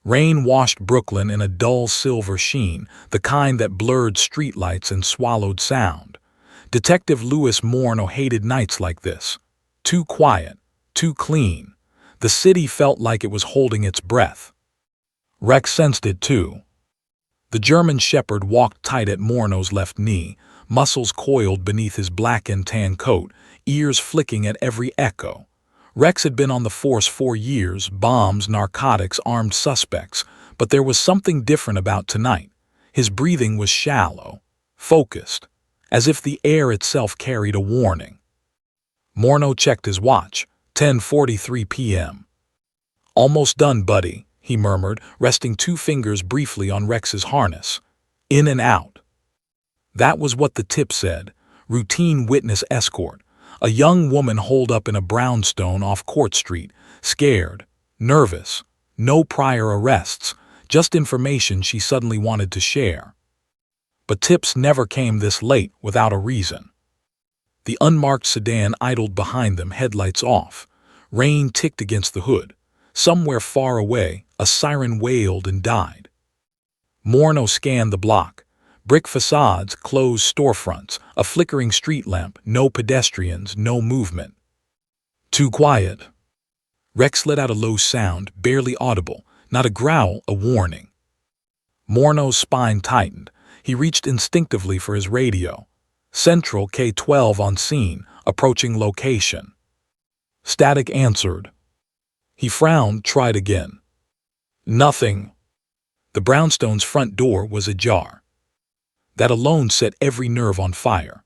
Rain washed Brooklyn in a dull silver sheen, the kind that blurred streetlights and swallowed sound. Detective Louis Morneau hated nights like this. Too quiet, too clean. The city felt like it was holding its breath. Rex sensed it too. The German shepherd walked tight at Morneau's left knee, muscles coiled beneath his black and tan coat, ears flicking at every echo. Rex had been on the force 4 years, bombs, narcotics, armed suspects, but there was something different about tonight. His breathing was shallow, focused, as if the air itself carried a warning. Morneau checked his watch, 10:43 p.m. "Almost done, buddy," he murmured, resting 2 fingers briefly on Rex's harness. In and out. That was what the tip said. Routine witness escort. A young woman holed up in a brownstone off Court Street, scared, nervous, no prior arrests, just information she suddenly wanted to share. But tips never came this late without a reason. The unmarked sedan idled behind them, headlights off. Rain ticked against the hood. Somewhere far away, a siren wailed and died. Morneau scanned the block. Brick facades, closed storefronts, a flickering street lamp, no pedestrians, no movement. Too quiet. Rex let out a low sound, barely audible, not a growl, a warning. Morneau's spine tightened. He reached instinctively for his radio. Central K-12 on scene, approaching location. Static answered. He frowned, tried again. Nothing. The brownstone's front door was ajar. That alone set every nerve on fire.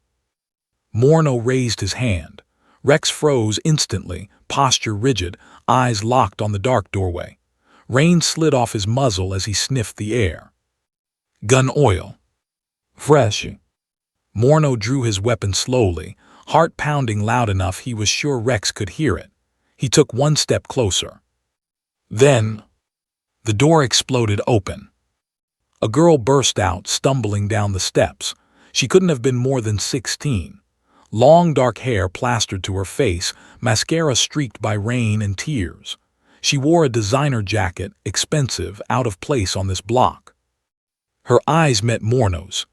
Morneau raised his hand. Rex froze instantly, posture rigid, eyes locked on the dark doorway. Rain slid off his muzzle as he sniffed the air. Gun oil. Fresh. Morneau drew his weapon slowly, heart pounding loud enough he was sure Rex could hear it. He took 1 step closer. Then, the door exploded open. A girl burst out, stumbling down the steps. She couldn't have been more than 16. Long dark hair plastered to her face, mascara streaked by rain and tears. She wore a designer jacket, expensive, out of place on this block. Her eyes met Morneau's.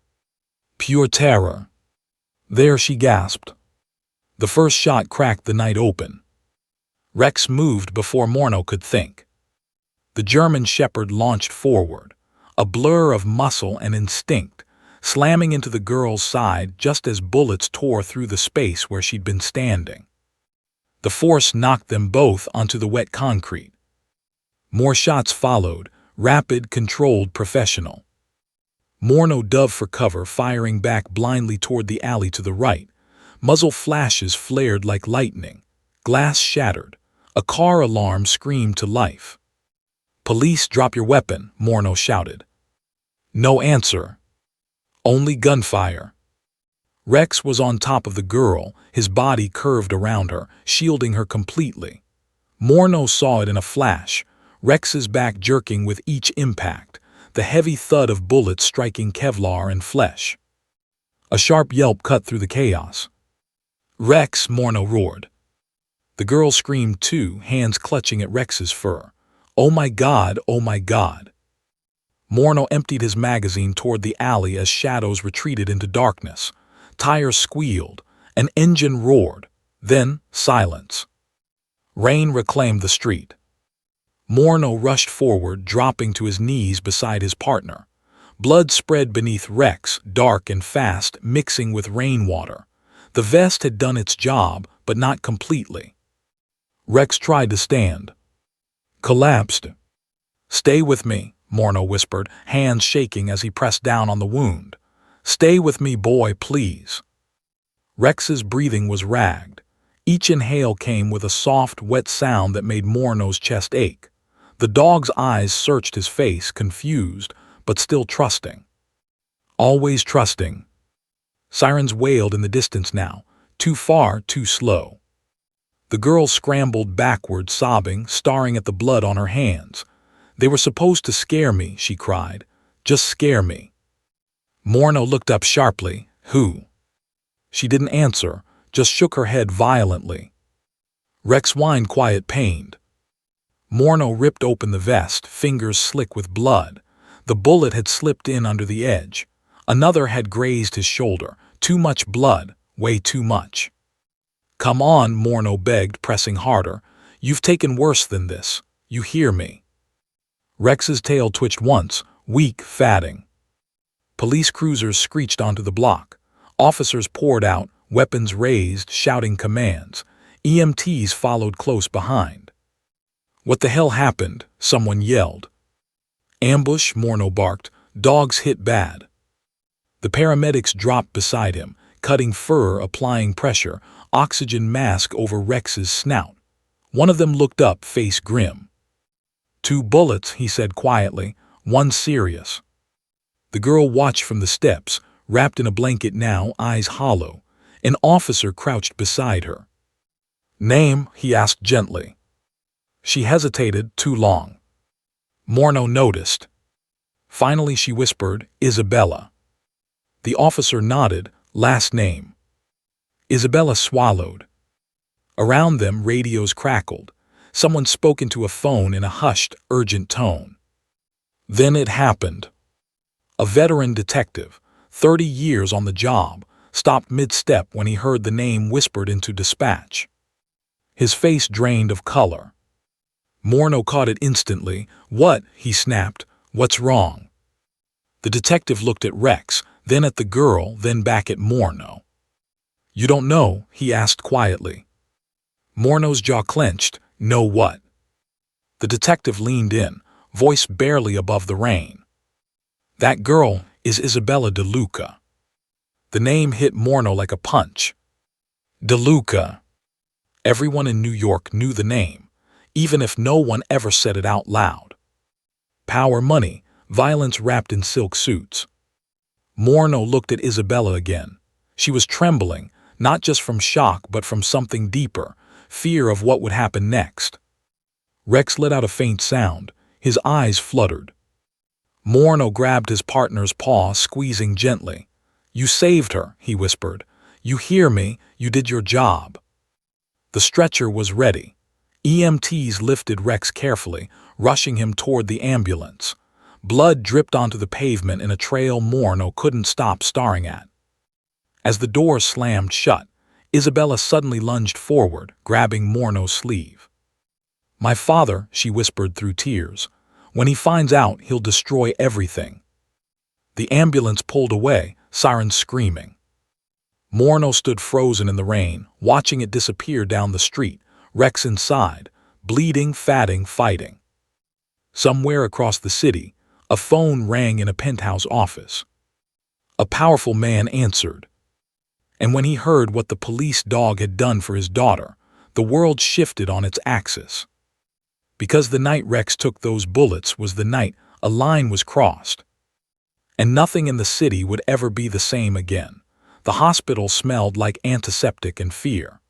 Pure terror. There, she gasped. The first shot cracked the night open. Rex moved before Morneau could think. The German shepherd launched forward, a blur of muscle and instinct, slamming into the girl's side just as bullets tore through the space where she'd been standing. The force knocked them both onto the wet concrete. More shots followed, rapid, controlled, professional. Morneau dove for cover, firing back blindly toward the alley to the right. Muzzle flashes flared like lightning. Glass shattered. A car alarm screamed to life. "Police, drop your weapon," Morneau shouted. No answer. Only gunfire. Rex was on top of the girl, his body curved around her, shielding her completely. Morneau saw it in a flash, Rex's back jerking with each impact, the heavy thud of bullets striking Kevlar and flesh. A sharp yelp cut through the chaos. "Rex!" Morneau roared. The girl screamed too, hands clutching at Rex's fur. "Oh my God, oh my God!" Morneau emptied his magazine toward the alley as shadows retreated into darkness. Tires squealed, an engine roared, then silence. Rain reclaimed the street. Morneau rushed forward, dropping to his knees beside his partner. Blood spread beneath Rex, dark and fast, mixing with rainwater. The vest had done its job, but not completely. Rex tried to stand. Collapsed. "Stay with me," Morneau whispered, hands shaking as he pressed down on the wound. "Stay with me, boy, please." Rex's breathing was ragged. Each inhale came with a soft, wet sound that made Morneau's chest ache. The dog's eyes searched his face, confused, but still trusting. Always trusting. Sirens wailed in the distance now, too far, too slow. The girl scrambled backward, sobbing, staring at the blood on her hands. "They were supposed to scare me," she cried. "Just scare me." Morneau looked up sharply. "Who?" She didn't answer, just shook her head violently. Rex whined, quiet, pained. Morno ripped open the vest, fingers slick with blood. The bullet had slipped in under the edge. Another had grazed his shoulder. Too much blood, way too much. "Come on," Morno begged, pressing harder. "You've taken worse than this. You hear me?" Rex's tail twitched once, weak, fatting. Police cruisers screeched onto the block. Officers poured out, weapons raised, shouting commands. EMTs followed close behind. "What the hell happened?" someone yelled. "Ambush," Morno barked. "Dogs hit bad." The paramedics dropped beside him, cutting fur, applying pressure, oxygen mask over Rex's snout. One of them looked up, face grim. "2 bullets," he said quietly, "one serious." The girl watched from the steps, wrapped in a blanket now, eyes hollow. An officer crouched beside her. "Name?" he asked gently. She hesitated too long. Morno noticed. Finally she whispered, "Isabella." The officer nodded, "Last name." Isabella swallowed. Around them, radios crackled. Someone spoke into a phone in a hushed, urgent tone. Then it happened. A veteran detective, 30 years on the job, stopped mid-step when he heard the name whispered into dispatch. His face drained of color. Morno caught it instantly. "What?" he snapped. "What's wrong?" The detective looked at Rex, then at the girl, then back at Morno. "You don't know?" he asked quietly. Morno's jaw clenched. "Know what?" The detective leaned in, voice barely above the rain. "That girl is Isabella DeLuca." The name hit Morno like a punch. DeLuca. Everyone in New York knew the name, even if no one ever said it out loud. Power, money, violence wrapped in silk suits. Morno looked at Isabella again. She was trembling, not just from shock but from something deeper, fear of what would happen next. Rex let out a faint sound. His eyes fluttered. Morno grabbed his partner's paw, squeezing gently. "You saved her," he whispered. "You hear me? You did your job." The stretcher was ready. EMTs lifted Rex carefully, rushing him toward the ambulance. Blood dripped onto the pavement in a trail Morno couldn't stop staring at. As the door slammed shut, Isabella suddenly lunged forward, grabbing Morno's sleeve. "My father," she whispered through tears. "When he finds out, he'll destroy everything." The ambulance pulled away, sirens screaming. Morno stood frozen in the rain, watching it disappear down the street, Rex inside, bleeding, fatting, fighting. Somewhere across the city, a phone rang in a penthouse office. A powerful man answered. And when he heard what the police dog had done for his daughter, the world shifted on its axis. Because the night Rex took those bullets was the night a line was crossed. And nothing in the city would ever be the same again. The hospital smelled like antiseptic and fear.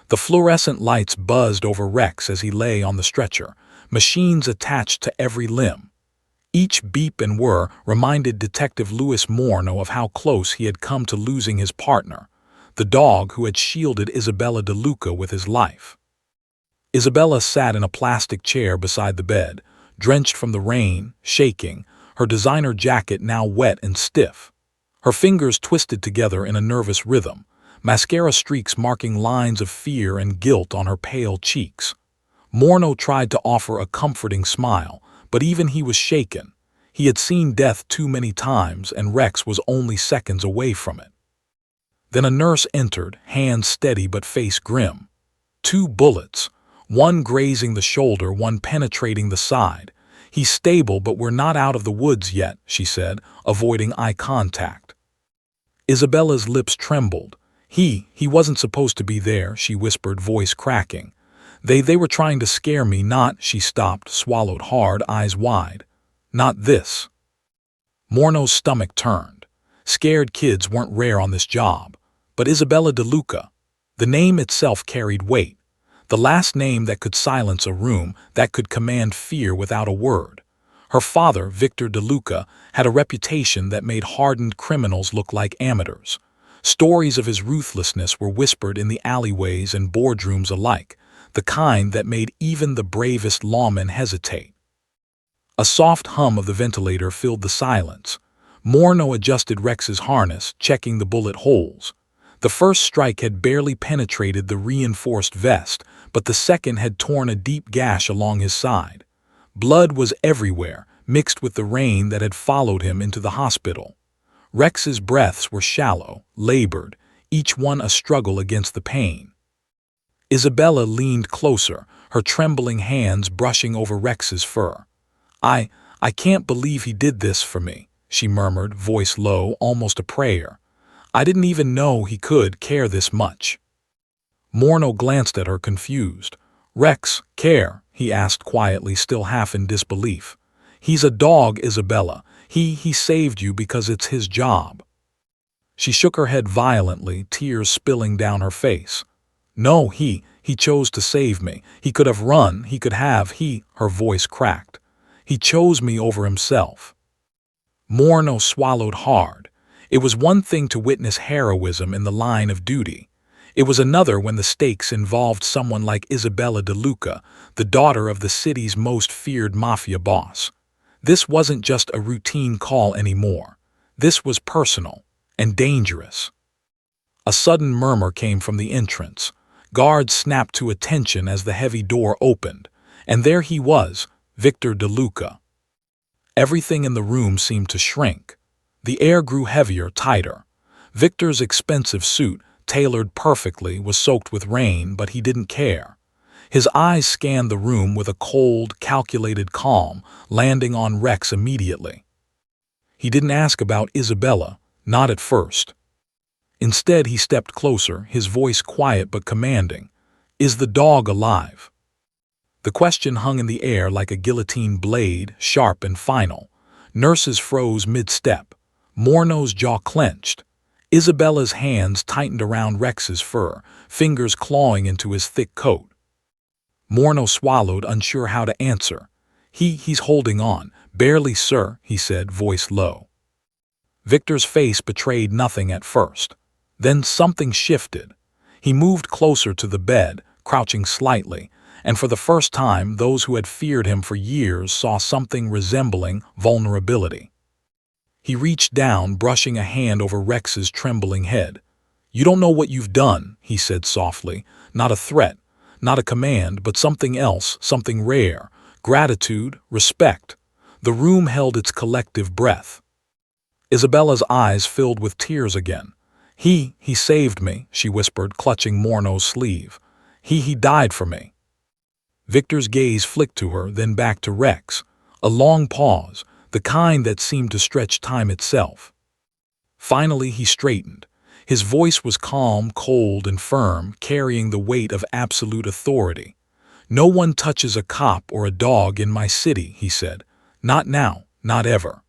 The fluorescent lights buzzed over Rex as he lay on the stretcher, machines attached to every limb. Each beep and whir reminded Detective Louis Morno of how close he had come to losing his partner, the dog who had shielded Isabella DeLuca with his life. Isabella sat in a plastic chair beside the bed, drenched from the rain, shaking, her designer jacket now wet and stiff. Her fingers twisted together in a nervous rhythm, mascara streaks marking lines of fear and guilt on her pale cheeks. Morno tried to offer a comforting smile, but even he was shaken. He had seen death too many times, and Rex was only seconds away from it. Then a nurse entered, hands steady but face grim. 2 bullets, one grazing the shoulder, one penetrating the side. "He's stable, but we're not out of the woods yet," she said, avoiding eye contact. Isabella's lips trembled. He wasn't supposed to be there," she whispered, voice cracking. They were trying to scare me, not," she stopped, swallowed hard, eyes wide. "Not this." Morno's stomach turned. Scared kids weren't rare on this job. But Isabella DeLuca, the name itself carried weight. The last name that could silence a room, that could command fear without a word. Her father, Victor DeLuca, had a reputation that made hardened criminals look like amateurs. Stories of his ruthlessness were whispered in the alleyways and boardrooms alike. the kind that made even the bravest lawman hesitate. A soft hum of the ventilator filled the silence. Morno adjusted Rex's harness, checking the bullet holes. The first strike had barely penetrated the reinforced vest, but the second had torn a deep gash along his side. Blood was everywhere, mixed with the rain that had followed him into the hospital. Rex's breaths were shallow, labored, each one a struggle against the pain. Isabella leaned closer, her trembling hands brushing over Rex's fur. I can't believe he did this for me," she murmured, voice low, almost a prayer. "I didn't even know he could care this much." Morno glanced at her, confused. "Rex, care?" he asked quietly, still half in disbelief. "He's a dog, Isabella. He saved you because it's his job." She shook her head violently, tears spilling down her face. "No, he chose to save me. He could have run, he could have, her voice cracked. "He chose me over himself." Morno swallowed hard. It was one thing to witness heroism in the line of duty. It was another when the stakes involved someone like Isabella De Luca, the daughter of the city's most feared mafia boss. This wasn't just a routine call anymore. This was personal and dangerous. A sudden murmur came from the entrance. Guards snapped to attention as the heavy door opened, and there he was, Victor De Luca. Everything in the room seemed to shrink. The air grew heavier, tighter. Victor's expensive suit, tailored perfectly, was soaked with rain, but he didn't care. His eyes scanned the room with a cold, calculated calm, landing on Rex immediately. He didn't ask about Isabella, not at first. Instead, he stepped closer, his voice quiet but commanding. "Is the dog alive?" The question hung in the air like a guillotine blade, sharp and final. Nurses froze mid-step. Morno's jaw clenched. Isabella's hands tightened around Rex's fur, fingers clawing into his thick coat. Morno swallowed, unsure how to answer. He's holding on. Barely, sir," he said, voice low. Victor's face betrayed nothing at first. Then something shifted. He moved closer to the bed, crouching slightly, and for the first time those who had feared him for years saw something resembling vulnerability. He reached down, brushing a hand over Rex's trembling head. "You don't know what you've done," he said softly. Not a threat, not a command, but something else, something rare. Gratitude, respect. The room held its collective breath. Isabella's eyes filled with tears again. He saved me," she whispered, clutching Morno's sleeve. He died for me." Victor's gaze flicked to her, then back to Rex. A long pause, the kind that seemed to stretch time itself. Finally he straightened. His voice was calm, cold, and firm, carrying the weight of absolute authority. "No one touches a cop or a dog in my city," he said. "Not now, not ever."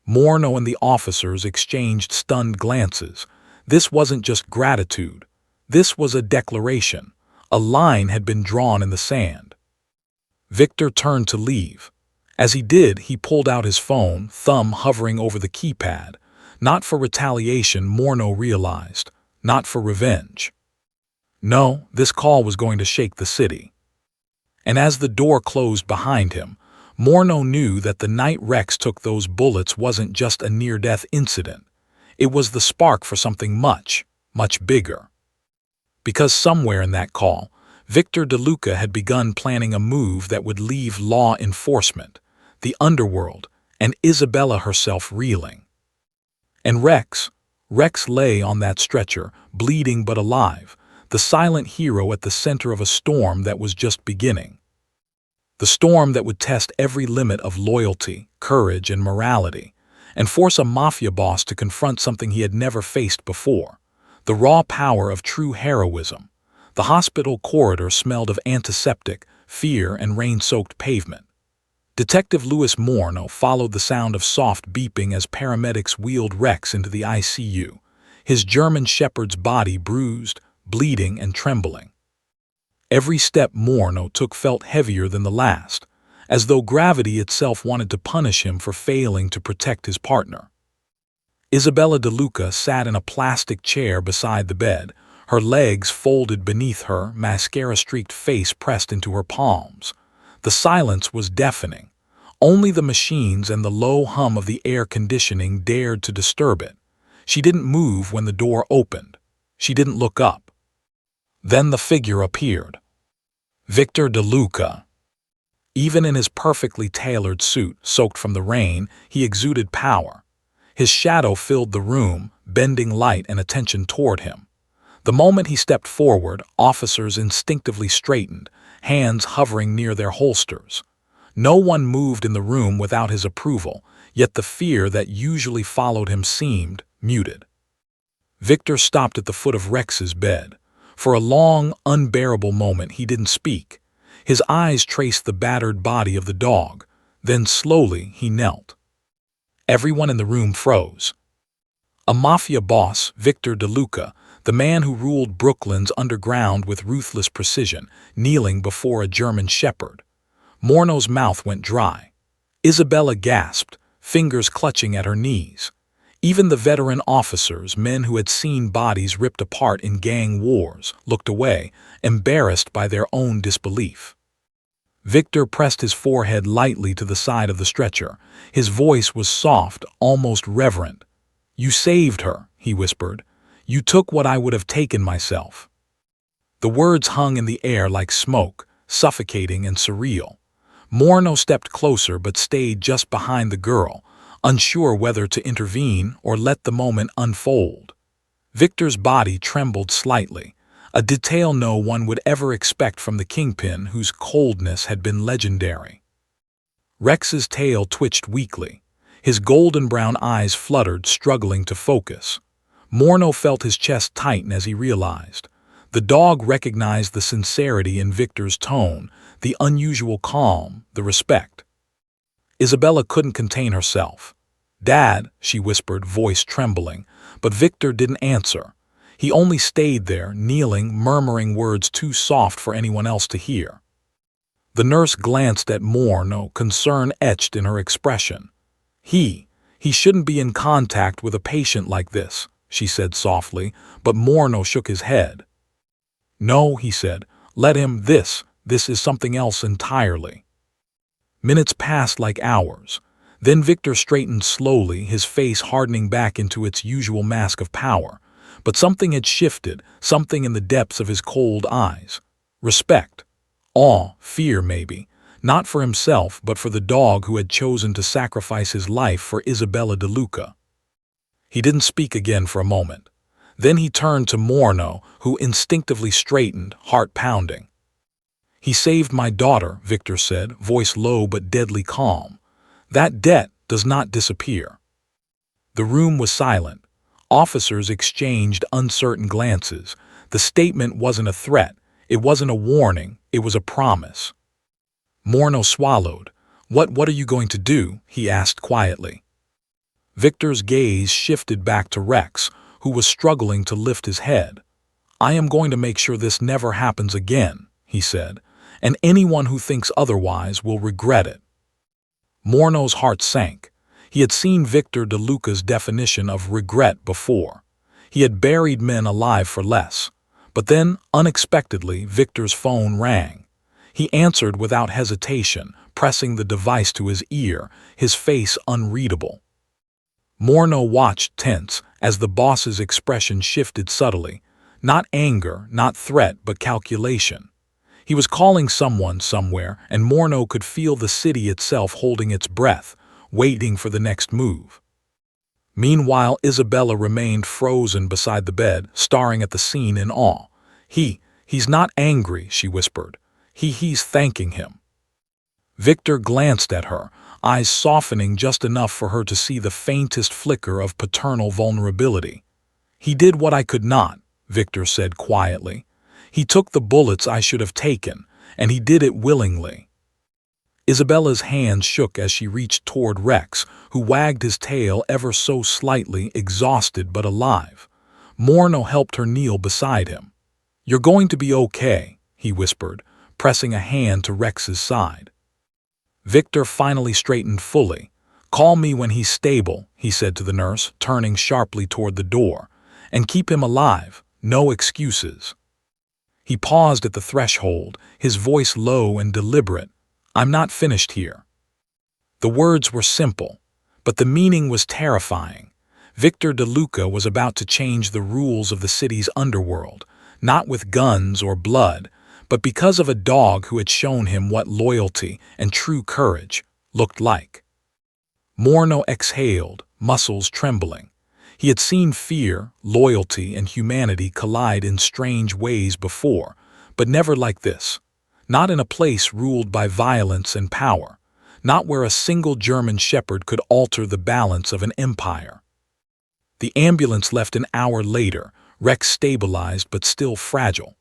Morno and the officers exchanged stunned glances. This wasn't just gratitude. This was a declaration. A line had been drawn in the sand. Victor turned to leave. As he did, he pulled out his phone, thumb hovering over the keypad. Not for retaliation, Morno realized. Not for revenge. No, this call was going to shake the city. And as the door closed behind him, Morno knew that the night Rex took those bullets wasn't just a near-death incident. It was the spark for something much, much bigger. Because somewhere in that call, Victor De Luca had begun planning a move that would leave law enforcement, the underworld, and Isabella herself reeling. And Rex lay on that stretcher, bleeding but alive, the silent hero at the center of a storm that was just beginning. The storm that would test every limit of loyalty, courage, and morality, and force a mafia boss to confront something he had never faced before. The raw power of true heroism. The hospital corridor smelled of antiseptic, fear, and rain-soaked pavement. Detective Louis Morno followed the sound of soft beeping as paramedics wheeled Rex into the ICU, his German shepherd's body bruised, bleeding, and trembling. Every step Morno took felt heavier than the last, as though gravity itself wanted to punish him for failing to protect his partner. Isabella De Luca sat in a plastic chair beside the bed, her legs folded beneath her mascara-streaked face pressed into her palms. The silence was deafening. Only the machines and the low hum of the air conditioning dared to disturb it. She didn't move when the door opened. She didn't look up. Then the figure appeared. Victor DeLuca. Even in his perfectly tailored suit, soaked from the rain, he exuded power. His shadow filled the room, bending light and attention toward him. The moment he stepped forward, officers instinctively straightened, hands hovering near their holsters. No one moved in the room without his approval, yet the fear that usually followed him seemed muted. Victor stopped at the foot of Rex's bed. For a long, unbearable moment he didn't speak. His eyes traced the battered body of the dog. Then slowly he knelt. Everyone in the room froze. A mafia boss, Victor DeLuca, the man who ruled Brooklyn's underground with ruthless precision, kneeling before a German shepherd. Morno's mouth went dry. Isabella gasped, fingers clutching at her knees. Even the veteran officers, men who had seen bodies ripped apart in gang wars, looked away, embarrassed by their own disbelief. Victor pressed his forehead lightly to the side of the stretcher. His voice was soft, almost reverent. "You saved her," he whispered. "You took what I would have taken myself." The words hung in the air like smoke, suffocating and surreal. Morno stepped closer but stayed just behind the girl, unsure whether to intervene or let the moment unfold. Victor's body trembled slightly, a detail no one would ever expect from the kingpin whose coldness had been legendary. Rex's tail twitched weakly. His golden-brown eyes fluttered, struggling to focus. Morno felt his chest tighten as he realized. The dog recognized the sincerity in Victor's tone, the unusual calm, the respect. Isabella couldn't contain herself. "Dad," she whispered, voice trembling, but Victor didn't answer. He only stayed there, kneeling, murmuring words too soft for anyone else to hear. The nurse glanced at Morno, concern etched in her expression. He shouldn't be in contact with a patient like this," she said softly, but Morno shook his head. "No," he said, "let him, this is something else entirely." Minutes passed like hours. Then Victor straightened slowly, his face hardening back into its usual mask of power. But something had shifted, something in the depths of his cold eyes. Respect. Awe, fear maybe. Not for himself, but for the dog who had chosen to sacrifice his life for Isabella DeLuca. He didn't speak again for a moment. Then he turned to Morno, who instinctively straightened, heart pounding. "He saved my daughter," Victor said, voice low but deadly calm. "That debt does not disappear." The room was silent. Officers exchanged uncertain glances. The statement wasn't a threat. It wasn't a warning. It was a promise. Morno swallowed. What are you going to do?" he asked quietly. Victor's gaze shifted back to Rex, who was struggling to lift his head. "I am going to make sure this never happens again," he said, "and anyone who thinks otherwise will regret it." Morno's heart sank. He had seen Victor DeLuca's definition of regret before. He had buried men alive for less. But then, unexpectedly, Victor's phone rang. He answered without hesitation, pressing the device to his ear, his face unreadable. Morno watched tense as the boss's expression shifted subtly. Not anger, not threat, but calculation. He was calling someone somewhere, and Morno could feel the city itself holding its breath, waiting for the next move. Meanwhile, Isabella remained frozen beside the bed, staring at the scene in awe. He's not angry," she whispered. He's thanking him." Victor glanced at her, eyes softening just enough for her to see the faintest flicker of paternal vulnerability. "He did what I could not," Victor said quietly. "He took the bullets I should have taken, and he did it willingly." Isabella's hand shook as she reached toward Rex, who wagged his tail ever so slightly, exhausted but alive. Morno helped her kneel beside him. "You're going to be okay," he whispered, pressing a hand to Rex's side. Victor finally straightened fully. "Call me when he's stable," he said to the nurse, turning sharply toward the door. "And keep him alive. no excuses. He paused at the threshold, his voice low and deliberate. "I'm not finished here." The words were simple, but the meaning was terrifying. Victor DeLuca was about to change the rules of the city's underworld, not with guns or blood, but because of a dog who had shown him what loyalty and true courage looked like. Morno exhaled, muscles trembling. He had seen fear, loyalty, and humanity collide in strange ways before, but never like this. Not in a place ruled by violence and power. Not where a single German shepherd could alter the balance of an empire. The ambulance left an hour later, Rex stabilized but still fragile.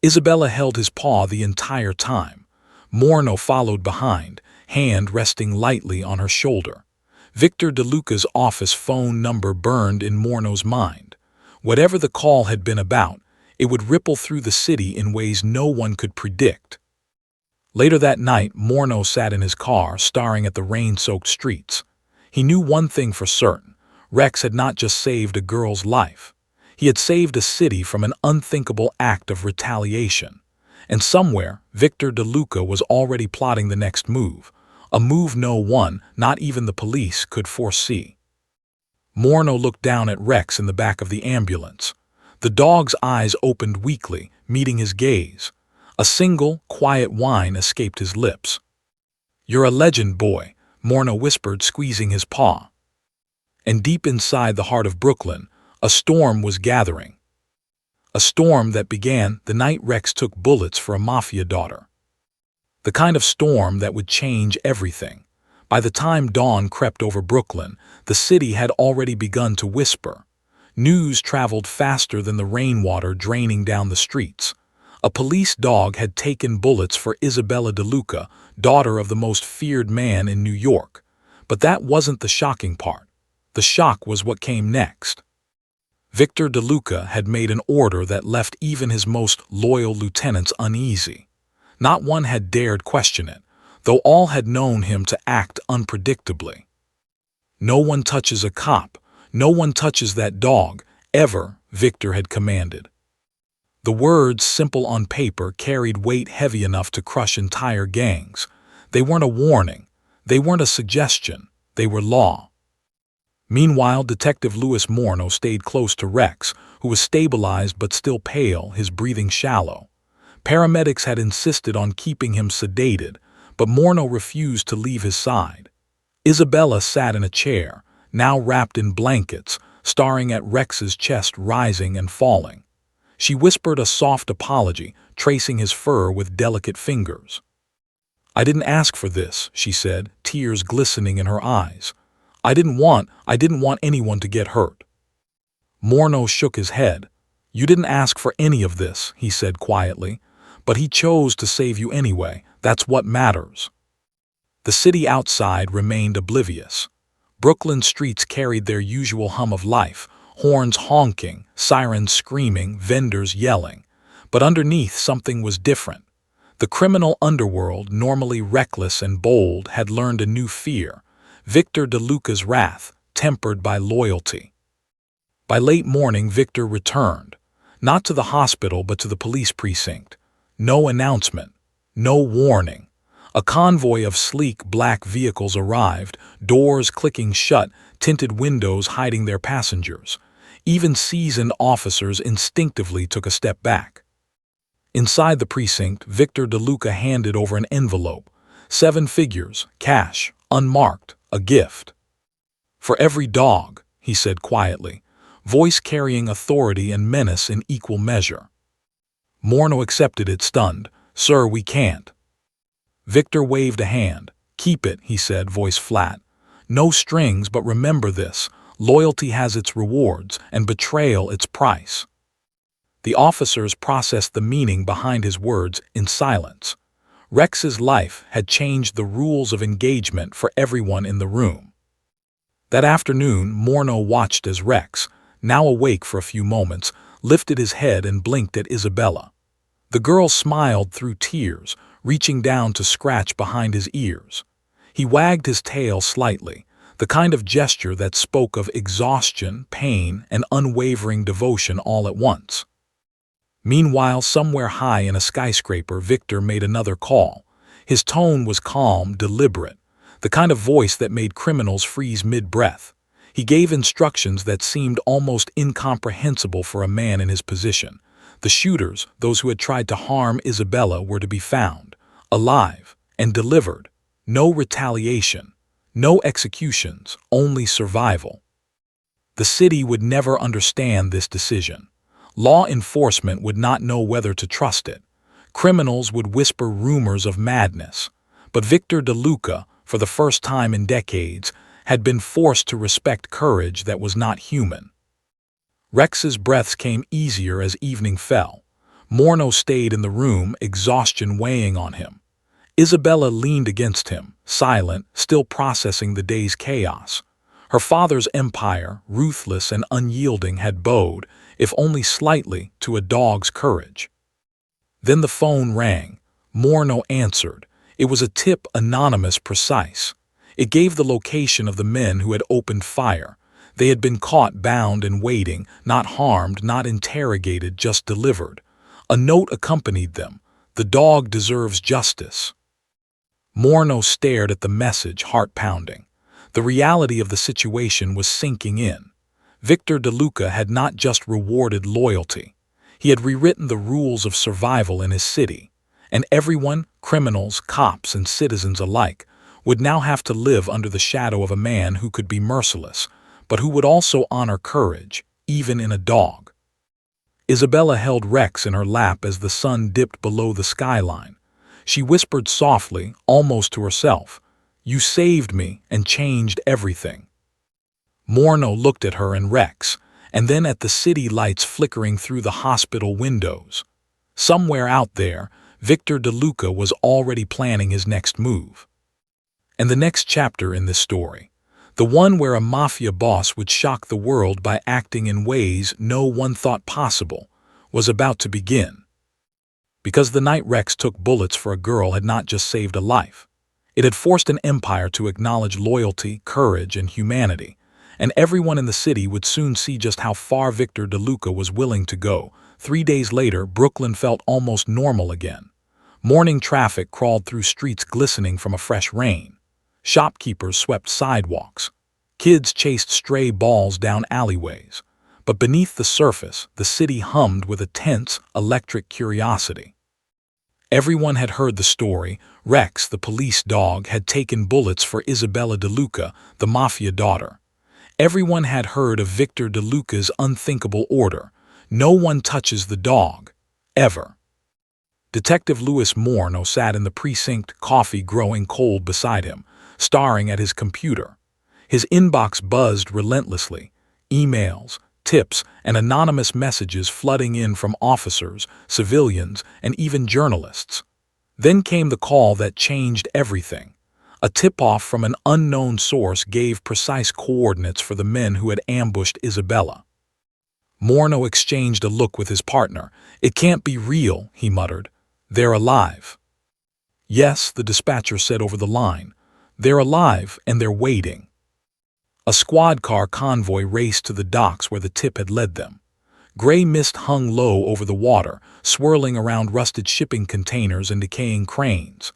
Isabella held his paw the entire time. Morno followed behind, hand resting lightly on her shoulder. Victor DeLuca's office phone number burned in Morno's mind. Whatever the call had been about, it would ripple through the city in ways no one could predict. Later that night, Morno sat in his car, staring at the rain-soaked streets. He knew one thing for certain. Rex had not just saved a girl's life. He had saved a city from an unthinkable act of retaliation. And somewhere, Victor DeLuca was already plotting the next move. A move no one, not even the police, could foresee. Morno looked down at Rex in the back of the ambulance. The dog's eyes opened weakly, meeting his gaze. A single, quiet whine escaped his lips. "You're a legend, boy," Morno whispered, squeezing his paw. And deep inside the heart of Brooklyn, a storm was gathering. A storm that began the night Rex took bullets for a Mafia daughter. The kind of storm that would change everything. By the time dawn crept over Brooklyn, the city had already begun to whisper. News traveled faster than the rainwater draining down the streets. A police dog had taken bullets for Isabella DeLuca, daughter of the most feared man in New York. But that wasn't the shocking part. The shock was what came next. Victor DeLuca had made an order that left even his most loyal lieutenants uneasy. Not one had dared question it, though all had known him to act unpredictably. "No one touches a cop. No one touches that dog, ever," Victor had commanded. The words, simple on paper, carried weight heavy enough to crush entire gangs. They weren't a warning. They weren't a suggestion. They were law. Meanwhile, Detective Louis Morno stayed close to Rex, who was stabilized but still pale, his breathing shallow. Paramedics had insisted on keeping him sedated, but Morno refused to leave his side. Isabella sat in a chair, now wrapped in blankets, staring at Rex's chest rising and falling. She whispered a soft apology, tracing his fur with delicate fingers. "I didn't ask for this," she said, tears glistening in her eyes. I didn't want anyone to get hurt." Morno shook his head. "You didn't ask for any of this," he said quietly, "but he chose to save you anyway. That's what matters." The city outside remained oblivious. Brooklyn streets carried their usual hum of life, horns honking, sirens screaming, vendors yelling. But underneath, something was different. The criminal underworld, normally reckless and bold, had learned a new fear. Victor DeLuca's wrath, tempered by loyalty. By late morning, Victor returned. Not to the hospital, but to the police precinct. No announcement. No warning. A convoy of sleek black vehicles arrived, doors clicking shut, tinted windows hiding their passengers. Even seasoned officers instinctively took a step back. Inside the precinct, Victor DeLuca handed over an envelope. 7 figures, cash, unmarked, a gift. "For every dog," he said quietly, voice carrying authority and menace in equal measure. Morno accepted it, stunned. "Sir, we can't." Victor waved a hand. "Keep it," he said, voice flat. "No strings, but remember this. Loyalty has its rewards, and betrayal its price." The officers processed the meaning behind his words in silence. Rex's life had changed the rules of engagement for everyone in the room. That afternoon, Morno watched as Rex, now awake for a few moments, lifted his head and blinked at Isabella. The girl smiled through tears, reaching down to scratch behind his ears. He wagged his tail slightly, the kind of gesture that spoke of exhaustion, pain, and unwavering devotion all at once. Meanwhile, somewhere high in a skyscraper, Victor made another call. His tone was calm, deliberate, the kind of voice that made criminals freeze mid-breath. He gave instructions that seemed almost incomprehensible for a man in his position. The shooters, those who had tried to harm Isabella, were to be found, alive, and delivered. No retaliation, no executions, only survival. The city would never understand this decision. Law enforcement would not know whether to trust it. Criminals would whisper rumors of madness. But Victor DeLuca, for the first time in decades, had been forced to respect courage that was not human. Rex's breaths came easier as evening fell. Morno stayed in the room, exhaustion weighing on him. Isabella leaned against him, silent, still processing the day's chaos. Her father's empire, ruthless and unyielding, had bowed, if only slightly, to a dog's courage. Then the phone rang. Morno answered. It was a tip, anonymous, precise. It gave the location of the men who had opened fire. They had been caught, bound and waiting, not harmed, not interrogated, just delivered. A note accompanied them. The dog deserves justice. Morno stared at the message, heart pounding. The reality of the situation was sinking in. Victor DeLuca had not just rewarded loyalty. He had rewritten the rules of survival in his city. And everyone, criminals, cops, and citizens alike, would now have to live under the shadow of a man who could be merciless, but who would also honor courage, even in a dog. Isabella held Rex in her lap as the sun dipped below the skyline. She whispered softly, almost to herself, "You saved me and changed everything." Morno looked at her and Rex, and then at the city lights flickering through the hospital windows. Somewhere out there, Victor DeLuca was already planning his next move. And the next chapter in this story, the one where a mafia boss would shock the world by acting in ways no one thought possible, was about to begin. Because the night Rex took bullets for a girl had not just saved a life. It had forced an empire to acknowledge loyalty, courage, and humanity. And everyone in the city would soon see just how far Victor DeLuca was willing to go. 3 days later, Brooklyn felt almost normal again. Morning traffic crawled through streets glistening from a fresh rain. Shopkeepers swept sidewalks. Kids chased stray balls down alleyways. But beneath the surface, the city hummed with a tense, electric curiosity. Everyone had heard the story. Rex, the police dog, had taken bullets for Isabella DeLuca, the mafia daughter. Everyone had heard of Victor DeLuca's unthinkable order. No one touches the dog. Ever. Detective Louis Morno sat in the precinct, coffee growing cold beside him, staring at his computer. His inbox buzzed relentlessly. Emails, tips, and anonymous messages flooding in from officers, civilians, and even journalists. Then came the call that changed everything. A tip-off from an unknown source gave precise coordinates for the men who had ambushed Isabella. Morno exchanged a look with his partner. "It can't be real," he muttered. "They're alive." "Yes," the dispatcher said over the line. "They're alive, and they're waiting." A squad car convoy raced to the docks where the tip had led them. Gray mist hung low over the water, swirling around rusted shipping containers and decaying cranes.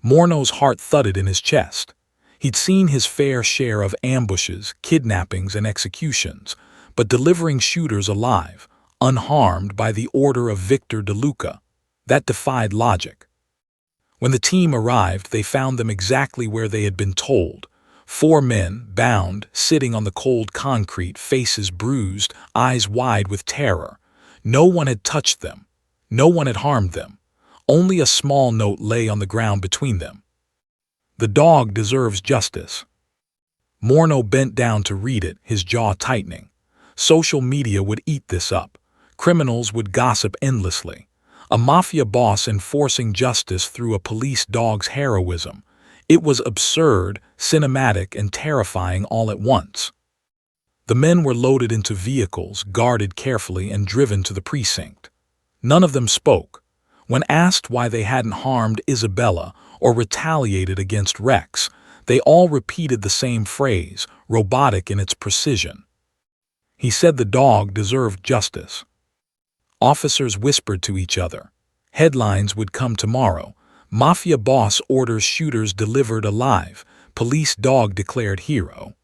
Morno's heart thudded in his chest. He'd seen his fair share of ambushes, kidnappings, and executions, but delivering shooters alive, unharmed by the order of Victor DeLuca, that defied logic. When the team arrived, they found them exactly where they had been told. 4 men, bound, sitting on the cold concrete, faces bruised, eyes wide with terror. No one had touched them. No one had harmed them. Only a small note lay on the ground between them. "The dog deserves justice." Morno bent down to read it, his jaw tightening. Social media would eat this up. Criminals would gossip endlessly. A mafia boss enforcing justice through a police dog's heroism. It was absurd, cinematic, and terrifying all at once. The men were loaded into vehicles, guarded carefully, and driven to the precinct. None of them spoke. When asked why they hadn't harmed Isabella or retaliated against Rex, they all repeated the same phrase, robotic in its precision. He said the dog deserved justice. Officers whispered to each other. Headlines would come tomorrow. Mafia boss orders shooters delivered alive. Police dog declared hero.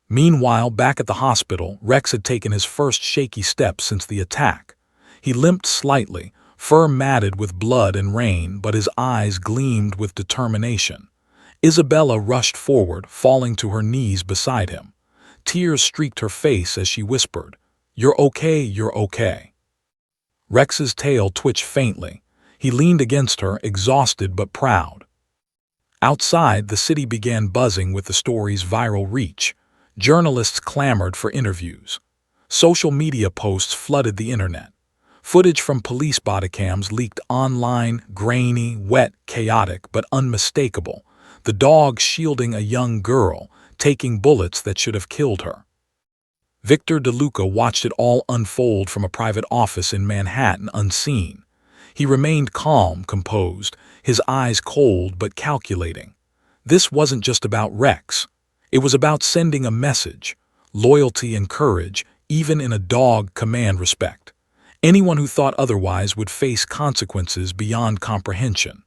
Meanwhile, back at the hospital, Rex had taken his first shaky steps since the attack. He limped slightly, fur matted with blood and rain, but his eyes gleamed with determination. Isabella rushed forward, falling to her knees beside him. Tears streaked her face as she whispered, "You're okay, you're okay." Rex's tail twitched faintly. He leaned against her, exhausted but proud. Outside, the city began buzzing with the story's viral reach. Journalists clamored for interviews. Social media posts flooded the internet. Footage from police bodycams leaked online, grainy, wet, chaotic, but unmistakable. The dog shielding a young girl, taking bullets that should have killed her. Victor DeLuca watched it all unfold from a private office in Manhattan unseen. He remained calm, composed, his eyes cold but calculating. This wasn't just about Rex. It was about sending a message, loyalty and courage, even in a dog command respect. Anyone who thought otherwise would face consequences beyond comprehension.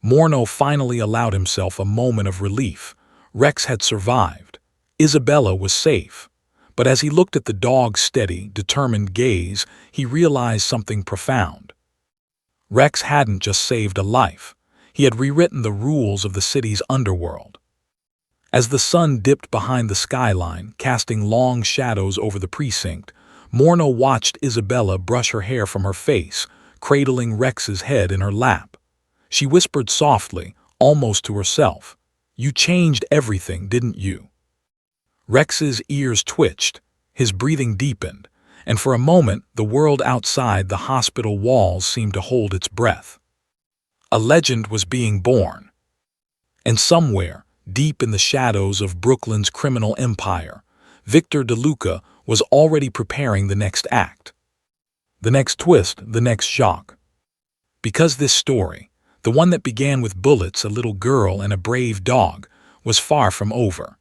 Morneau finally allowed himself a moment of relief. Rex had survived. Isabella was safe. But as he looked at the dog's steady, determined gaze, he realized something profound. Rex hadn't just saved a life. He had rewritten the rules of the city's underworld. As the sun dipped behind the skyline, casting long shadows over the precinct, Morneau watched Isabella brush her hair from her face, cradling Rex's head in her lap. She whispered softly, almost to herself, "You changed everything, didn't you?" Rex's ears twitched, his breathing deepened, and for a moment the world outside the hospital walls seemed to hold its breath. A legend was being born. And somewhere, deep in the shadows of Brooklyn's criminal empire, Victor DeLuca was already preparing the next act. The next twist, the next shock. Because this story, the one that began with bullets, a little girl, and a brave dog, was far from over.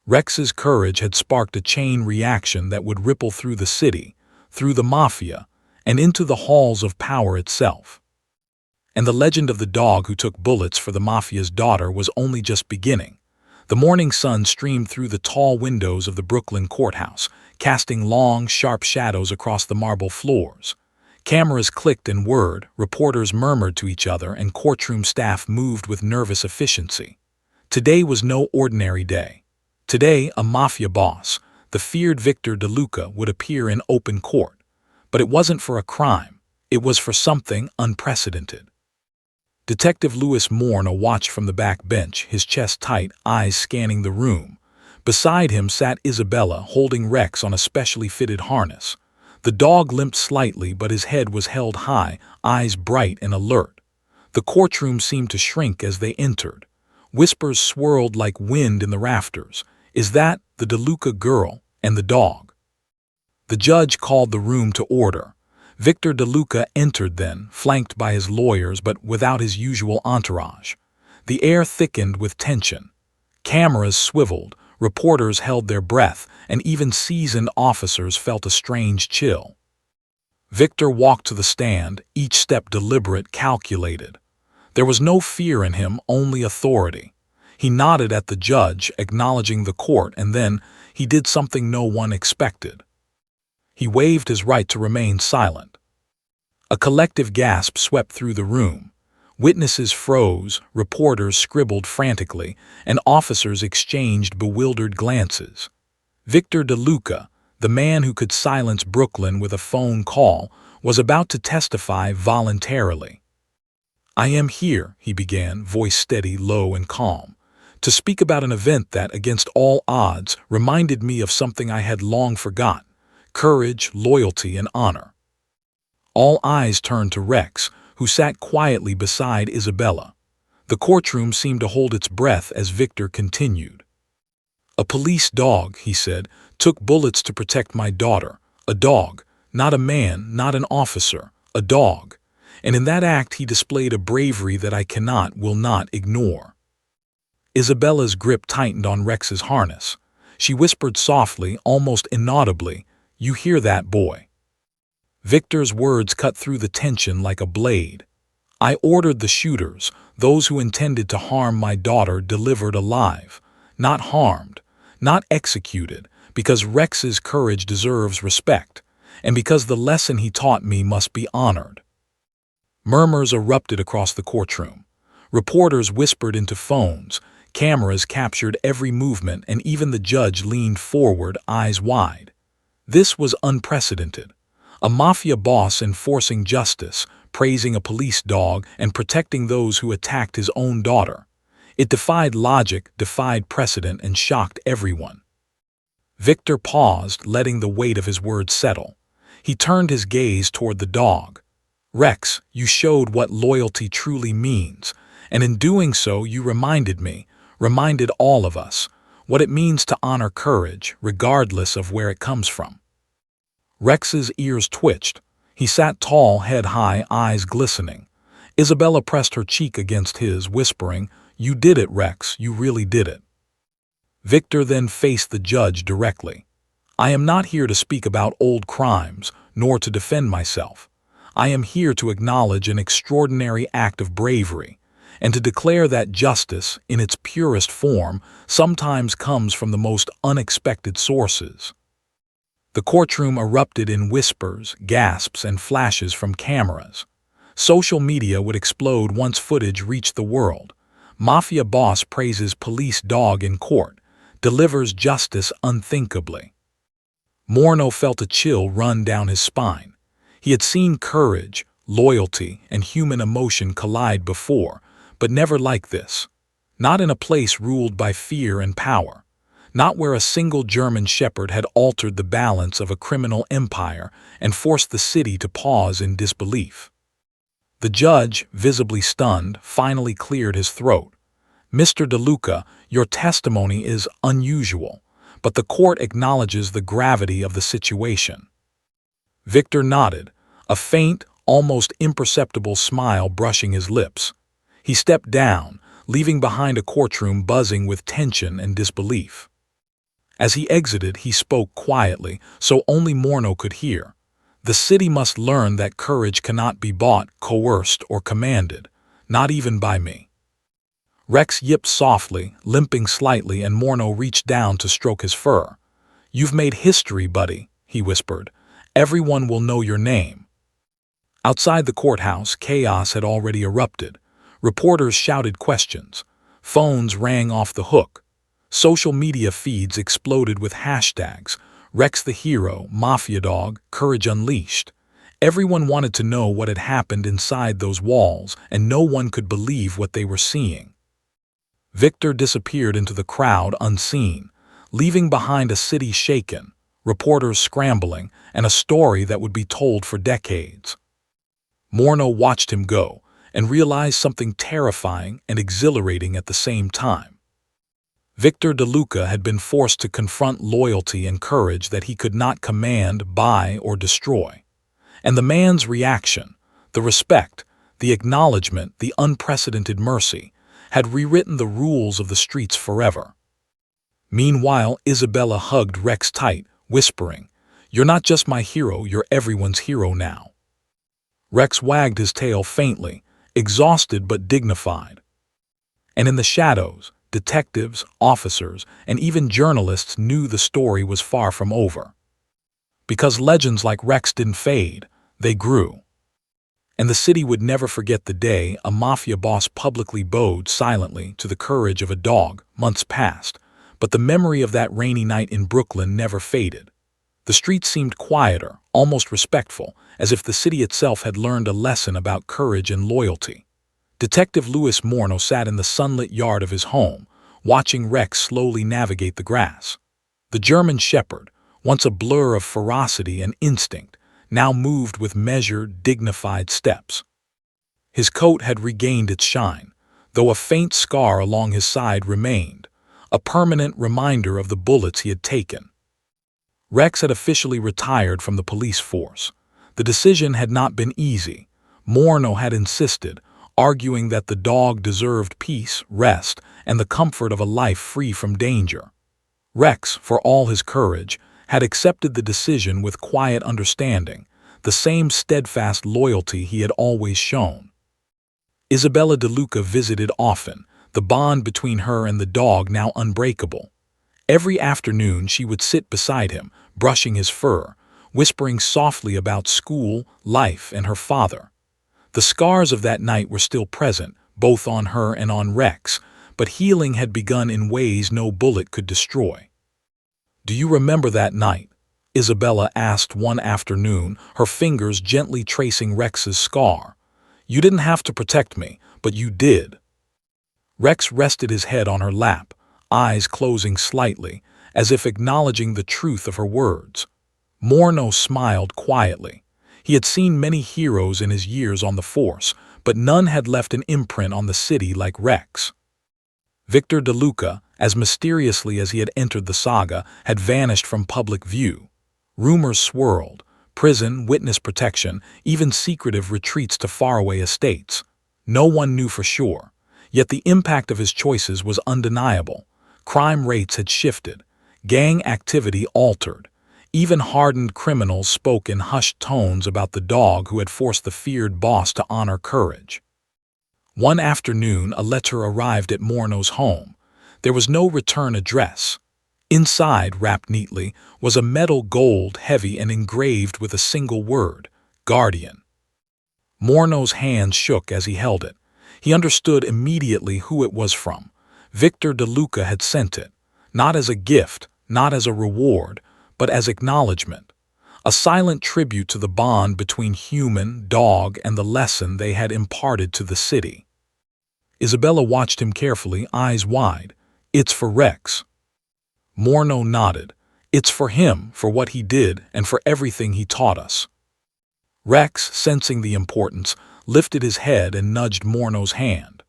Rex's courage had sparked a chain reaction that would ripple through the city, through the Mafia, and into the halls of power itself. And the legend of the dog who took bullets for the Mafia's daughter was only just beginning. The morning sun streamed through the tall windows of the Brooklyn courthouse, casting long, sharp shadows across the marble floors. Cameras clicked and whirred, reporters murmured to each other, and courtroom staff moved with nervous efficiency. Today was no ordinary day. Today, a Mafia boss, the feared Victor DeLuca, would appear in open court. But it wasn't for a crime. It was for something unprecedented. Detective Louis Morneau watched from the back bench, his chest tight, eyes scanning the room. Beside him sat Isabella, holding Rex on a specially fitted harness. The dog limped slightly, but his head was held high, eyes bright and alert. The courtroom seemed to shrink as they entered. Whispers swirled like wind in the rafters. Is that the DeLuca girl and the dog? The judge called the room to order. Victor DeLuca entered then, flanked by his lawyers but without his usual entourage. The air thickened with tension. Cameras swiveled, reporters held their breath, and even seasoned officers felt a strange chill. Victor walked to the stand, each step deliberate, calculated. There was no fear in him, only authority. He nodded at the judge, acknowledging the court, and then he did something no one expected. He waived his right to remain silent. A collective gasp swept through the room. Witnesses froze, reporters scribbled frantically, and officers exchanged bewildered glances. Victor DeLuca, the man who could silence Brooklyn with a phone call, was about to testify voluntarily. "I am here," he began, voice steady, low, and calm, "to speak about an event that, against all odds, reminded me of something I had long forgotten: courage, loyalty, and honor." All eyes turned to Rex, who sat quietly beside Isabella. The courtroom seemed to hold its breath as Victor continued. "A police dog," he said, "took bullets to protect my daughter. A dog, not a man, not an officer, a dog. And in that act he displayed a bravery that I will not ignore." Isabella's grip tightened on Rex's harness. She whispered softly, almost inaudibly, "You hear that, boy?" Victor's words cut through the tension like a blade. I ordered the shooters, those who intended to harm my daughter, delivered alive, not harmed, not executed, because Rex's courage deserves respect, and because the lesson he taught me must be honored. Murmurs erupted across the courtroom. Reporters whispered into phones, cameras captured every movement, and even the judge leaned forward, eyes wide. This was unprecedented. A mafia boss enforcing justice, praising a police dog, and protecting those who attacked his own daughter. It defied logic, defied precedent, and shocked everyone. Victor paused, letting the weight of his words settle. He turned his gaze toward the dog. Rex, you showed what loyalty truly means, and in doing so you reminded me, reminded all of us, what it means to honor courage, regardless of where it comes from. Rex's ears twitched. He sat tall, head high, eyes glistening. Isabella pressed her cheek against his, whispering, "You did it, Rex, you really did it." Victor then faced the judge directly. "I am not here to speak about old crimes, nor to defend myself. I am here to acknowledge an extraordinary act of bravery, and to declare that justice, in its purest form, sometimes comes from the most unexpected sources." The courtroom erupted in whispers, gasps, and flashes from cameras. Social media would explode once footage reached the world. Mafia boss praises police dog in court, delivers justice unthinkably. Morno felt a chill run down his spine. He had seen courage, loyalty, and human emotion collide before, but never like this. Not in a place ruled by fear and power. Not where a single German shepherd had altered the balance of a criminal empire and forced the city to pause in disbelief. The judge, visibly stunned, finally cleared his throat. "Mr. DeLuca, your testimony is unusual, but the court acknowledges the gravity of the situation." Victor nodded, a faint, almost imperceptible smile brushing his lips. He stepped down, leaving behind a courtroom buzzing with tension and disbelief. As he exited, he spoke quietly, so only Morno could hear. "The city must learn that courage cannot be bought, coerced, or commanded, not even by me." Rex yipped softly, limping slightly, and Morno reached down to stroke his fur. "You've made history, buddy," he whispered. "Everyone will know your name." Outside the courthouse, chaos had already erupted. Reporters shouted questions. Phones rang off the hook. Social media feeds exploded with hashtags, Rex the hero, Mafia dog, Courage Unleashed. Everyone wanted to know what had happened inside those walls, and no one could believe what they were seeing. Victor disappeared into the crowd unseen, leaving behind a city shaken, reporters scrambling, and a story that would be told for decades. Morno watched him go, and realized something terrifying and exhilarating at the same time. Victor DeLuca had been forced to confront loyalty and courage that he could not command, buy, or destroy. And the man's reaction, the respect, the acknowledgement, the unprecedented mercy, had rewritten the rules of the streets forever. Meanwhile, Isabella hugged Rex tight, whispering, "You're not just my hero, you're everyone's hero now." Rex wagged his tail faintly, exhausted but dignified. And in the shadows, detectives, officers, and even journalists knew the story was far from over. Because legends like Rex didn't fade, they grew. And the city would never forget the day a mafia boss publicly bowed silently to the courage of a dog. Months passed, but the memory of that rainy night in Brooklyn never faded. The streets seemed quieter, almost respectful, as if the city itself had learned a lesson about courage and loyalty. Detective Louis Morno sat in the sunlit yard of his home, watching Rex slowly navigate the grass. The German shepherd, once a blur of ferocity and instinct, now moved with measured, dignified steps. His coat had regained its shine, though a faint scar along his side remained, a permanent reminder of the bullets he had taken. Rex had officially retired from the police force. The decision had not been easy. Morno had insisted, arguing that the dog deserved peace, rest, and the comfort of a life free from danger. Rex, for all his courage, had accepted the decision with quiet understanding the same steadfast loyalty he had always shown. Isabella DeLuca visited often, the bond between her and the dog now unbreakable. Every afternoon she would sit beside him, brushing his fur, whispering softly about school, life, and her father. The scars of that night were still present, both on her and on Rex, but healing had begun in ways no bullet could destroy. "Do you remember that night?" Isabella asked one afternoon, her fingers gently tracing Rex's scar. "You didn't have to protect me, but you did." Rex rested his head on her lap, eyes closing slightly, as if acknowledging the truth of her words. Morneau smiled quietly. He had seen many heroes in his years on the force, but none had left an imprint on the city like Rex. Victor DeLuca, as mysteriously as he had entered the saga, had vanished from public view. Rumors swirled: prison, witness protection, even secretive retreats to faraway estates. No one knew for sure, yet the impact of his choices was undeniable. Crime rates had shifted, gang activity altered. Even hardened criminals spoke in hushed tones about the dog who had forced the feared boss to honor courage. One afternoon, a letter arrived at Morneau's home. There was no return address. Inside, wrapped neatly, was a metal gold, heavy and engraved with a single word: Guardian. Morneau's hands shook as he held it. He understood immediately who it was from. Victor DeLuca had sent it, not as a gift, not as a reward, but as acknowledgement, a silent tribute to the bond between human, dog, and the lesson they had imparted to the city. Isabella watched him carefully, eyes wide. "It's for Rex." Morneau nodded. "It's for him, for what he did, and for everything he taught us." Rex, sensing the importance, lifted his head and nudged Morneau's hand.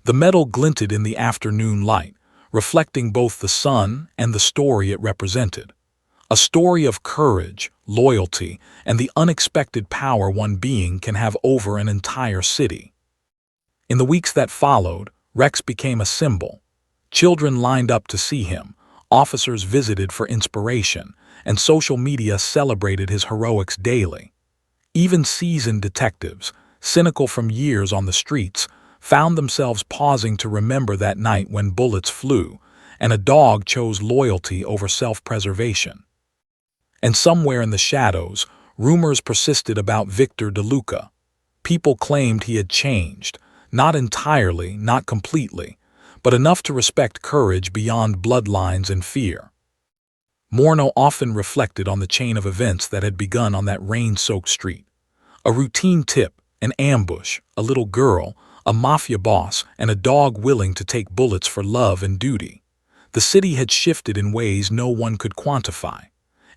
The metal glinted in the afternoon light, reflecting both the sun and the story it represented. A story of courage, loyalty, and the unexpected power one being can have over an entire city. In the weeks that followed, Rex became a symbol. Children lined up to see him, officers visited for inspiration, and social media celebrated his heroics daily. Even seasoned detectives, cynical from years on the streets, found themselves pausing to remember that night when bullets flew, and a dog chose loyalty over self-preservation. And somewhere in the shadows, rumors persisted about Victor DeLuca. People claimed he had changed, not entirely, not completely, but enough to respect courage beyond bloodlines and fear. Morneau often reflected on the chain of events that had begun on that rain-soaked street. A routine tip, an ambush, a little girl, a mafia boss, and a dog willing to take bullets for love and duty. The city had shifted in ways no one could quantify.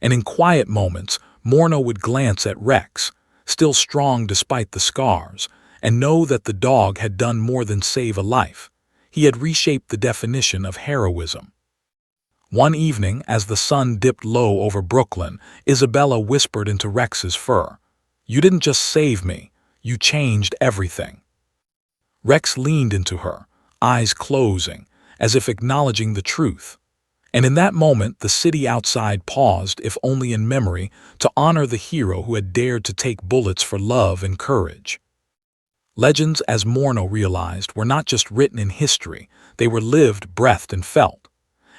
And in quiet moments, Morneau would glance at Rex, still strong despite the scars, and know that the dog had done more than save a life. He had reshaped the definition of heroism. One evening, as the sun dipped low over Brooklyn, Isabella whispered into Rex's fur, "You didn't just save me, you changed everything." Rex leaned into her, eyes closing, as if acknowledging the truth. And in that moment, the city outside paused, if only in memory, to honor the hero who had dared to take bullets for love and courage. Legends, as Morneau realized, were not just written in history, they were lived, breathed, and felt.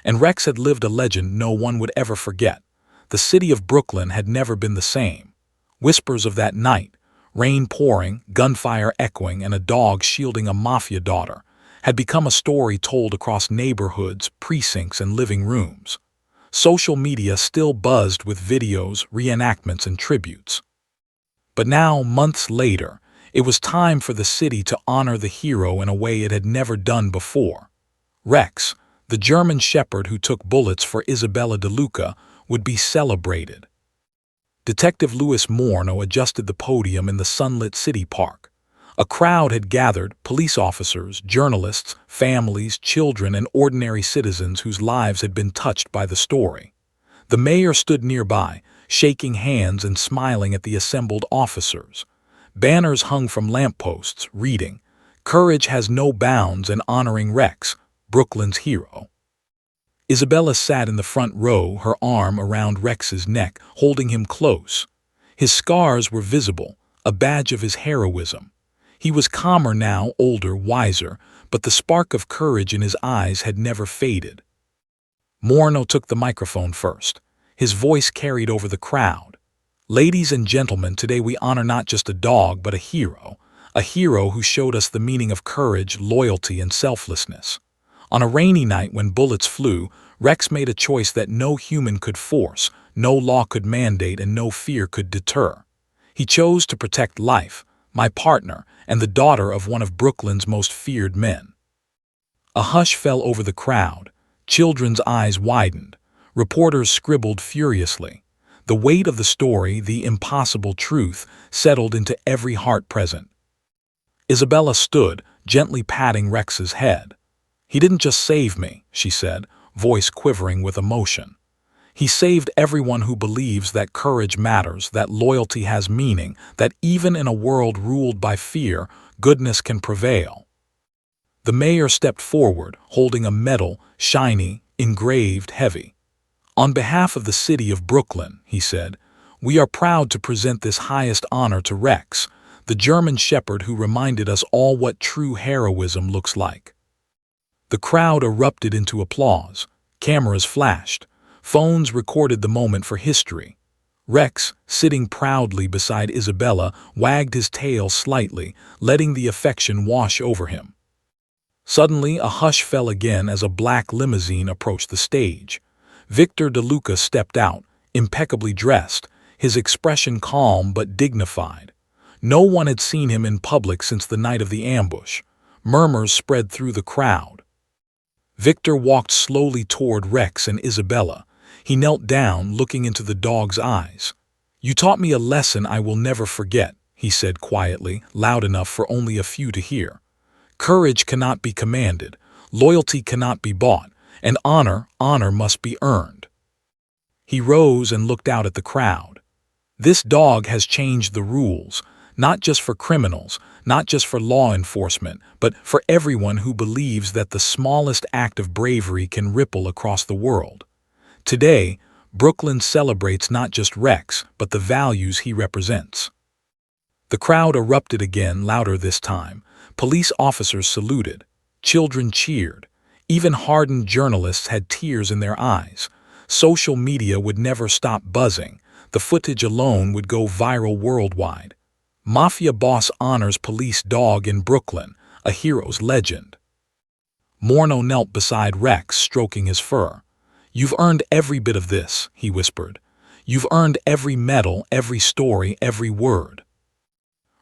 And Rex had lived a legend no one would ever forget. The city of Brooklyn had never been the same. Whispers of that night, rain pouring, gunfire echoing, and a dog shielding a mafia daughter, had become a story told across neighborhoods, precincts, and living rooms. Social media still buzzed with videos, reenactments, and tributes. But now, months later, it was time for the city to honor the hero in a way it had never done before. Rex, the German shepherd who took bullets for Isabella DeLuca, would be celebrated. Detective Louis Morneau adjusted the podium in the sunlit city park. A crowd had gathered, police officers, journalists, families, children, and ordinary citizens whose lives had been touched by the story. The mayor stood nearby, shaking hands and smiling at the assembled officers. Banners hung from lampposts, reading, "Courage has no bounds in honoring Rex, Brooklyn's hero." Isabella sat in the front row, her arm around Rex's neck, holding him close. His scars were visible, a badge of his heroism. He was calmer now, older, wiser, but the spark of courage in his eyes had never faded. Morno took the microphone first. His voice carried over the crowd. "Ladies and gentlemen, today we honor not just a dog, but a hero who showed us the meaning of courage, loyalty, and selflessness. On a rainy night when bullets flew, Rex made a choice that no human could force, no law could mandate, and no fear could deter. He chose to protect life, my partner, and the daughter of one of Brooklyn's most feared men." A hush fell over the crowd. Children's eyes widened. Reporters scribbled furiously. The weight of the story, the impossible truth, settled into every heart present. Isabella stood, gently patting Rex's head. "He didn't just save me," she said, voice quivering with emotion. "He saved everyone who believes that courage matters, that loyalty has meaning, that even in a world ruled by fear, goodness can prevail." The mayor stepped forward, holding a medal, shiny, engraved, heavy. "On behalf of the city of Brooklyn," he said, "we are proud to present this highest honor to Rex, the German shepherd who reminded us all what true heroism looks like." The crowd erupted into applause. Cameras flashed. Phones recorded the moment for history. Rex, sitting proudly beside Isabella, wagged his tail slightly, letting the affection wash over him. Suddenly, a hush fell again as a black limousine approached the stage. Victor DeLuca stepped out, impeccably dressed, his expression calm but dignified. No one had seen him in public since the night of the ambush. Murmurs spread through the crowd. Victor walked slowly toward Rex and Isabella. He knelt down, looking into the dog's eyes. "You taught me a lesson I will never forget," he said quietly, loud enough for only a few to hear. "Courage cannot be commanded, loyalty cannot be bought, and honor must be earned." He rose and looked out at the crowd. "This dog has changed the rules, not just for criminals, not just for law enforcement, but for everyone who believes that the smallest act of bravery can ripple across the world. Today, Brooklyn celebrates not just Rex, but the values he represents." The crowd erupted again, louder this time. Police officers saluted. Children cheered. Even hardened journalists had tears in their eyes. Social media would never stop buzzing. The footage alone would go viral worldwide. Mafia boss honors police dog in Brooklyn, a hero's legend. Morno knelt beside Rex, stroking his fur. "You've earned every bit of this," he whispered. "You've earned every medal, every story, every word."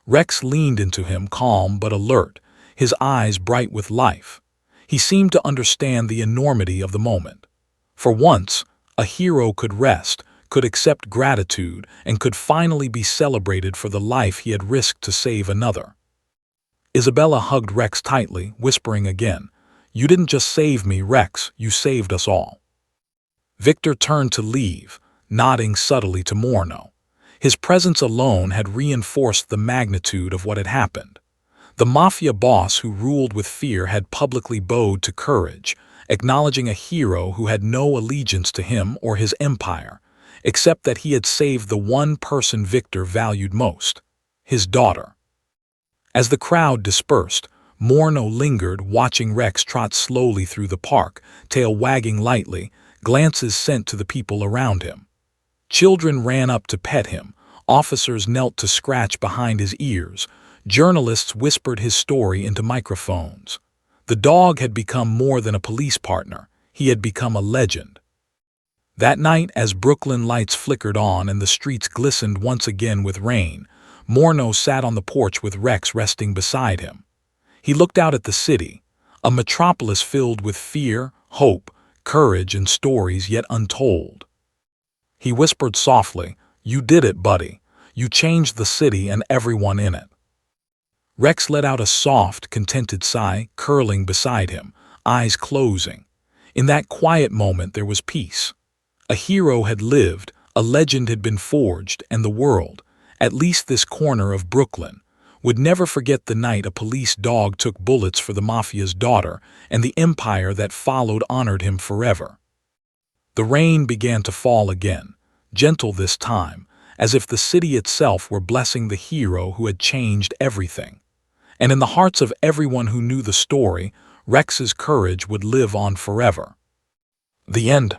Rex leaned into him, calm but alert, his eyes bright with life. He seemed to understand the enormity of the moment. For once, a hero could rest, could accept gratitude, and could finally be celebrated for the life he had risked to save another. Isabella hugged Rex tightly, whispering again, "You didn't just save me, Rex, you saved us all." Victor turned to leave, nodding subtly to Morno. His presence alone had reinforced the magnitude of what had happened. The Mafia boss who ruled with fear had publicly bowed to courage, acknowledging a hero who had no allegiance to him or his empire, except that he had saved the one person Victor valued most, his daughter. As the crowd dispersed, Morno lingered, watching Rex trot slowly through the park, tail wagging lightly, glances sent to the people around him. Children ran up to pet him, officers knelt to scratch behind his ears, journalists whispered his story into microphones. The dog had become more than a police partner, he had become a legend. That night, as Brooklyn lights flickered on and the streets glistened once again with rain, Morno sat on the porch with Rex resting beside him. He looked out at the city, a metropolis filled with fear, hope, courage, and stories yet untold. He whispered softly, "You did it, buddy. You changed the city and everyone in it." Rex let out a soft, contented sigh, curling beside him, eyes closing. In that quiet moment there was peace. A hero had lived, a legend had been forged, and the world, at least this corner of Brooklyn, would never forget the night a police dog took bullets for the Mafia's daughter, and the empire that followed honored him forever. The rain began to fall again, gentle this time, as if the city itself were blessing the hero who had changed everything. And in the hearts of everyone who knew the story, Rex's courage would live on forever. The end.